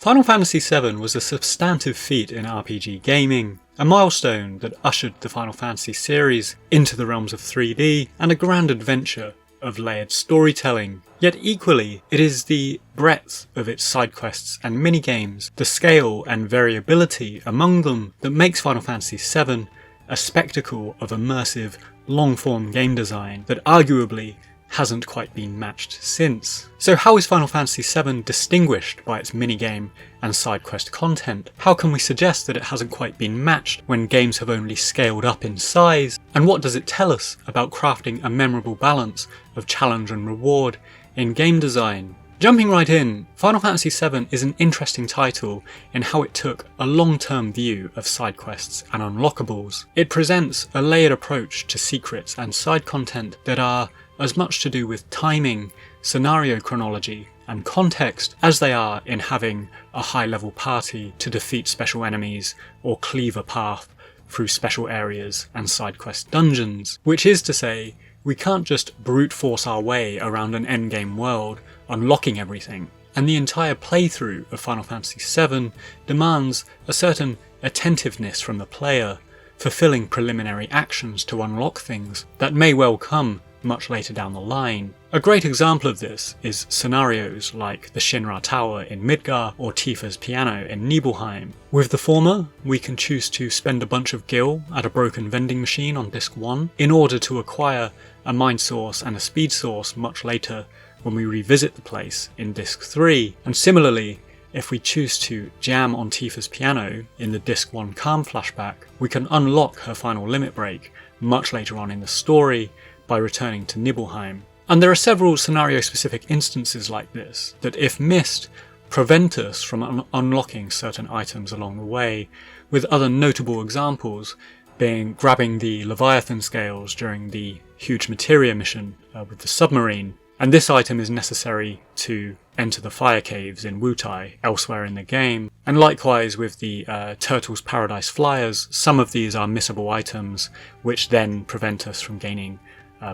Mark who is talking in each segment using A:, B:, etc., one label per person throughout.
A: Final Fantasy VII was a substantive feat in RPG gaming, a milestone that ushered the Final Fantasy series into the realms of 3D and a grand adventure of layered storytelling. Yet equally, it is the breadth of its side quests and minigames, the scale and variability among them that makes Final Fantasy VII a spectacle of immersive, long-form game design that arguably hasn't quite been matched since. So how is Final Fantasy VII distinguished by its minigame and side quest content? How can we suggest that it hasn't quite been matched when games have only scaled up in size? And what does it tell us about crafting a memorable balance of challenge and reward in game design? Jumping right in, Final Fantasy VII is an interesting title in how it took a long-term view of side quests and unlockables. It presents a layered approach to secrets and side content that are as much to do with timing, scenario chronology, and context as they are in having a high-level party to defeat special enemies or cleave a path through special areas and side quest dungeons. Which is to say, we can't just brute force our way around an endgame world, unlocking everything, and the entire playthrough of Final Fantasy VII demands a certain attentiveness from the player, fulfilling preliminary actions to unlock things that may well come much later down the line. A great example of this is scenarios like the Shinra Tower in Midgar or Tifa's piano in Nibelheim. With the former, we can choose to spend a bunch of gil at a broken vending machine on disc 1 in order to acquire a mind source and a speed source much later when we revisit the place in disc 3, and similarly, if we choose to jam on Tifa's piano in the disc 1 calm flashback, we can unlock her final limit break much later on in the story by returning to Nibelheim. And there are several scenario-specific instances like this that, if missed, prevent us from unlocking certain items along the way, with other notable examples being grabbing the Leviathan scales during the huge materia mission with the submarine. And this item is necessary to enter the fire caves in Wutai elsewhere in the game. And likewise with the Turtles Paradise Flyers, some of these are missable items which then prevent us from gaining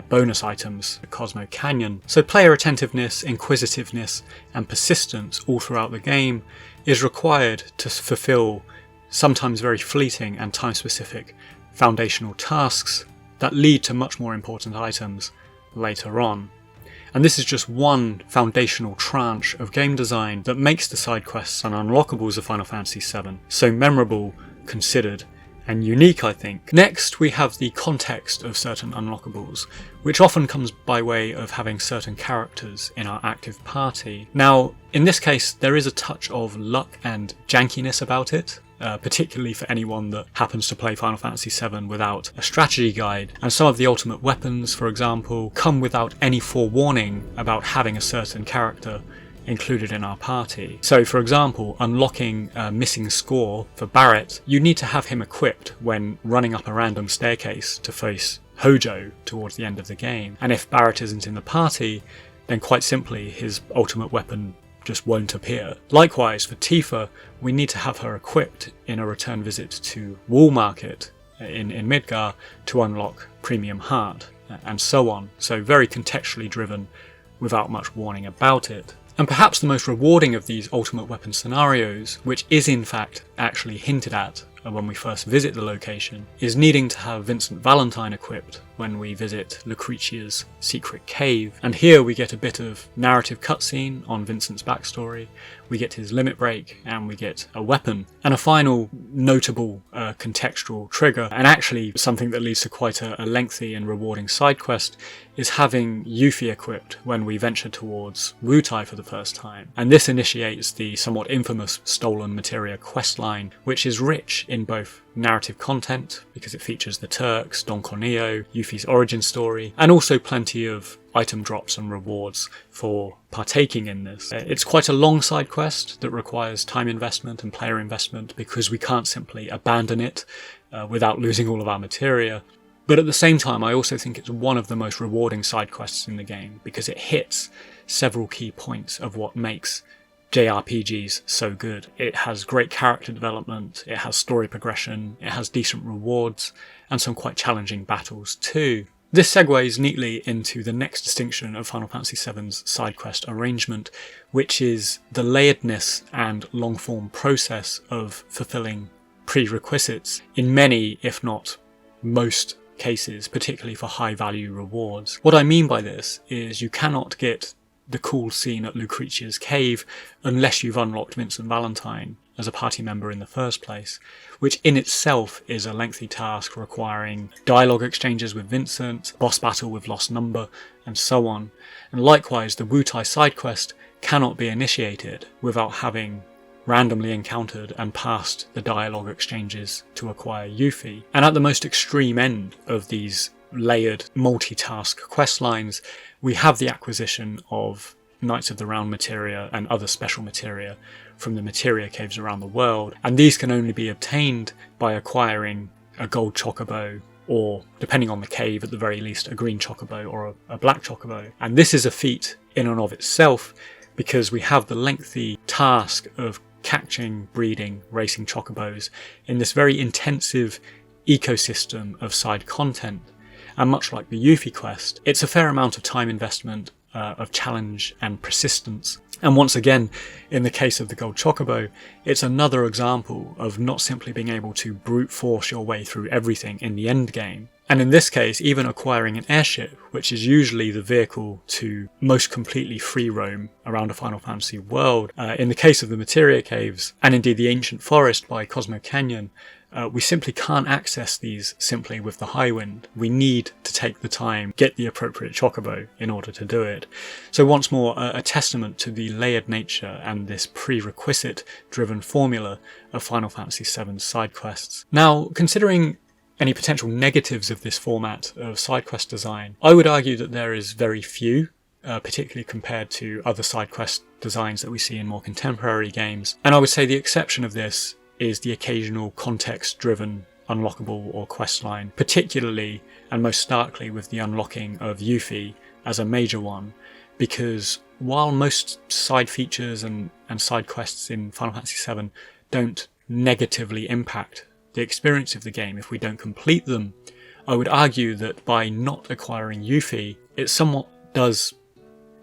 A: bonus items at Cosmo Canyon. So player attentiveness, inquisitiveness and persistence all throughout the game is required to fulfill sometimes very fleeting and time-specific foundational tasks that lead to much more important items later on. And this is just one foundational tranche of game design that makes the side quests and unlockables of Final Fantasy VII so memorable, considered, and unique, I think. Next, we have the context of certain unlockables, which often comes by way of having certain characters in our active party. Now, in this case, there is a touch of luck and jankiness about it, particularly for anyone that happens to play Final Fantasy VII without a strategy guide. And some of the ultimate weapons, for example, come without any forewarning about having a certain character included in our party. So for example, unlocking a missing score for Barret, you need to have him equipped when running up a random staircase to face Hojo towards the end of the game. And if Barret isn't in the party, then quite simply his ultimate weapon just won't appear. Likewise for Tifa, we need to have her equipped in a return visit to Wall Market in Midgar to unlock Premium Heart, and so on. So very contextually driven without much warning about it. And perhaps the most rewarding of these ultimate weapon scenarios, which is in fact actually hinted at when we first visit the location, is needing to have Vincent Valentine equipped when we visit Lucretia's secret cave. And here we get a bit of narrative cutscene on Vincent's backstory, we get his limit break, and we get a weapon. And a final notable contextual trigger, and actually something that leads to quite a lengthy and rewarding side quest, is having Yuffie equipped when we venture towards Wutai for the first time. And this initiates the somewhat infamous Stolen Materia questline, which is rich in both narrative content, because it features the Turks, Don Corneo, Yuffie's origin story, and also plenty of item drops and rewards for partaking in this. It's quite a long side quest that requires time investment and player investment, because we can't simply abandon it without losing all of our materia. But at the same time, I also think it's one of the most rewarding side quests in the game, because it hits several key points of what makes JRPGs so good. It has great character development, it has story progression, it has decent rewards, and some quite challenging battles too. This segues neatly into the next distinction of Final Fantasy VII's side quest arrangement, which is the layeredness and long-form process of fulfilling prerequisites in many, if not most, cases, particularly for high-value rewards. What I mean by this is you cannot get the cool scene at Lucretia's cave unless you've unlocked Vincent Valentine as a party member in the first place, which in itself is a lengthy task requiring dialogue exchanges with Vincent, boss battle with Lost Number, and so on. And likewise, the Wutai side quest cannot be initiated without having randomly encountered and passed the dialogue exchanges to acquire Yuffie. And at the most extreme end of these layered multitask quest lines, we have the acquisition of Knights of the Round materia and other special materia from the materia caves around the world, and these can only be obtained by acquiring a gold chocobo, or depending on the cave, at the very least a green chocobo or a black chocobo. And this is a feat in and of itself, because we have the lengthy task of catching, breeding, racing chocobos in this very intensive ecosystem of side content. And much like the Yuffie quest, it's a fair amount of time investment, of challenge and persistence. And once again, in the case of the Gold Chocobo, it's another example of not simply being able to brute force your way through everything in the end game. And in this case, even acquiring an airship, which is usually the vehicle to most completely free roam around a Final Fantasy world. In the case of the Materia Caves, and indeed the Ancient Forest by Cosmo Canyon, we simply can't access these simply with the high wind. We need to take the time, get the appropriate chocobo in order to do it. So once more, a testament to the layered nature and this prerequisite-driven formula of Final Fantasy VII's side quests. Now, considering any potential negatives of this format of side quest design, I would argue that there is very few, particularly compared to other side quest designs that we see in more contemporary games. And I would say the exception of this is the occasional context-driven unlockable or quest line, particularly and most starkly with the unlocking of Yuffie as a major one, because while most side features and side quests in Final Fantasy VII don't negatively impact the experience of the game if we don't complete them, I would argue that by not acquiring Yuffie, it somewhat does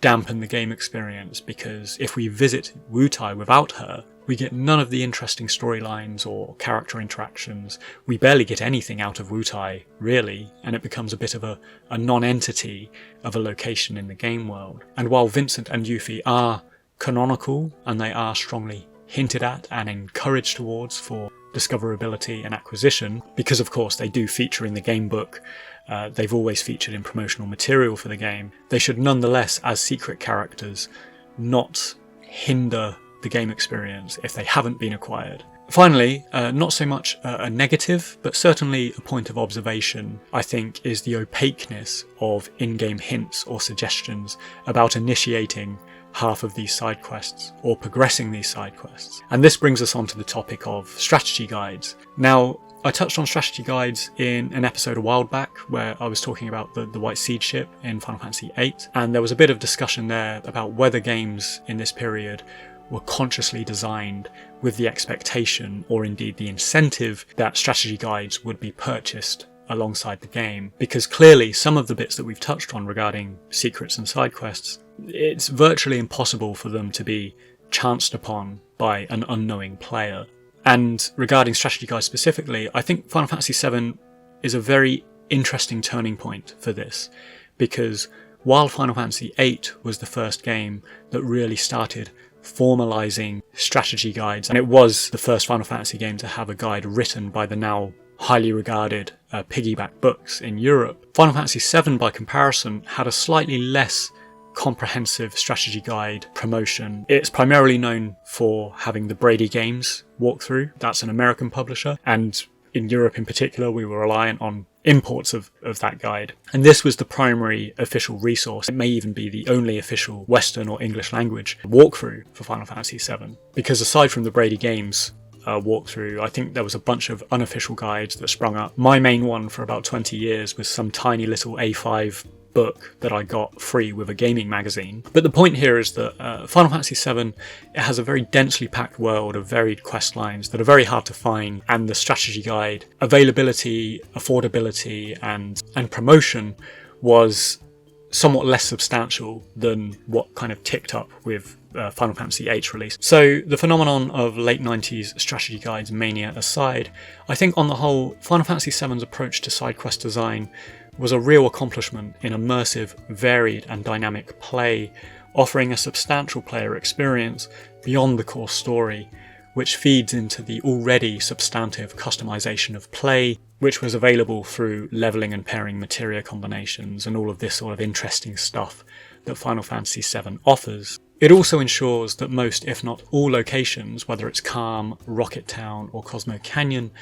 A: dampen the game experience, because if we visit Wutai without her, we get none of the interesting storylines or character interactions. We barely get anything out of Wutai, really, and it becomes a bit of a non-entity of a location in the game world. And while Vincent and Yuffie are canonical, and they are strongly hinted at and encouraged towards for discoverability and acquisition, because of course they do feature in the game book, they've always featured in promotional material for the game, they should nonetheless, as secret characters, not hinder the game experience if they haven't been acquired. Finally, not so much a negative, but certainly a point of observation, I think, is the opaqueness of in-game hints or suggestions about initiating half of these side quests or progressing these side quests. And this brings us on to the topic of strategy guides. Now, I touched on strategy guides in an episode a while back where I was talking about the White Seed ship in Final Fantasy VIII, and there was a bit of discussion there about whether games in this period were consciously designed with the expectation, or indeed the incentive, that strategy guides would be purchased alongside the game. Because clearly some of the bits that we've touched on regarding secrets and side quests, it's virtually impossible for them to be chanced upon by an unknowing player. And regarding strategy guides specifically, I think Final Fantasy VII is a very interesting turning point for this, because while Final Fantasy VIII was the first game that really started formalizing strategy guides, and it was the first Final Fantasy game to have a guide written by the now highly regarded piggyback books in Europe, Final Fantasy VII by comparison had a slightly less comprehensive strategy guide promotion. It's primarily known for having the Brady Games walkthrough. That's an American publisher, and in Europe in particular we were reliant on imports of that guide. And this was the primary official resource. It may even be the only official Western or English language walkthrough for Final Fantasy VII. Because aside from the Brady Games walkthrough, I think there was a bunch of unofficial guides that sprung up. My main one for about 20 years was some tiny little A5 book that I got free with a gaming magazine. But the point here is that Final Fantasy VII, it has a very densely packed world of varied quest lines that are very hard to find, and the strategy guide availability, affordability and promotion was somewhat less substantial than what kind of ticked up with Final Fantasy VIII release. So the phenomenon of late 90s strategy guides mania aside, I think on the whole, Final Fantasy VII's approach to side quest design was a real accomplishment in immersive, varied and dynamic play, offering a substantial player experience beyond the core story, which feeds into the already substantive customization of play, which was available through levelling and pairing materia combinations and all of this sort of interesting stuff that Final Fantasy VII offers. It also ensures that most, if not all locations, whether it's Calm, Rocket Town or Cosmo Canyon,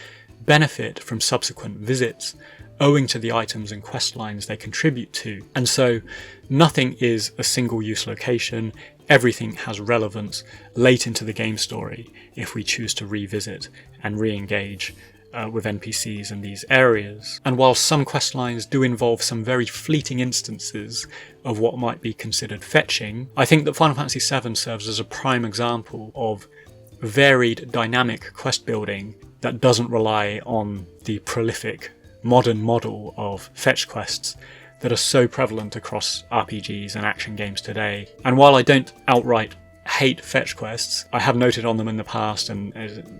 A: benefit from subsequent visits, owing to the items and quest lines they contribute to. And so nothing is a single-use location, everything has relevance late into the game story if we choose to revisit and re-engage with NPCs in these areas. And while some quest lines do involve some very fleeting instances of what might be considered fetching, I think that Final Fantasy VII serves as a prime example of varied, dynamic quest building that doesn't rely on the prolific modern model of fetch quests that are so prevalent across RPGs and action games today. And while I don't outright hate fetch quests, I have noted on them in the past, and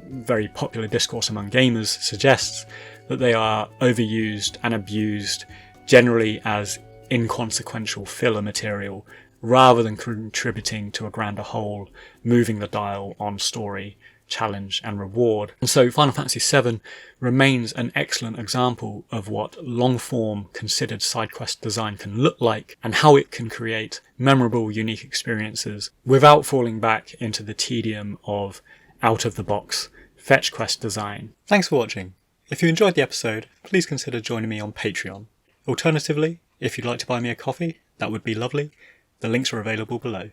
A: very popular discourse among gamers suggests that they are overused and abused generally as inconsequential filler material rather than contributing to a grander whole, moving the dial on story, challenge and reward. And so Final Fantasy VII remains an excellent example of what long-form considered side quest design can look like and how it can create memorable, unique experiences without falling back into the tedium of out-of-the-box fetch quest design. Thanks for watching. If you enjoyed the episode, please consider joining me on Patreon. Alternatively, if you'd like to buy me a coffee, that would be lovely. The links are available below.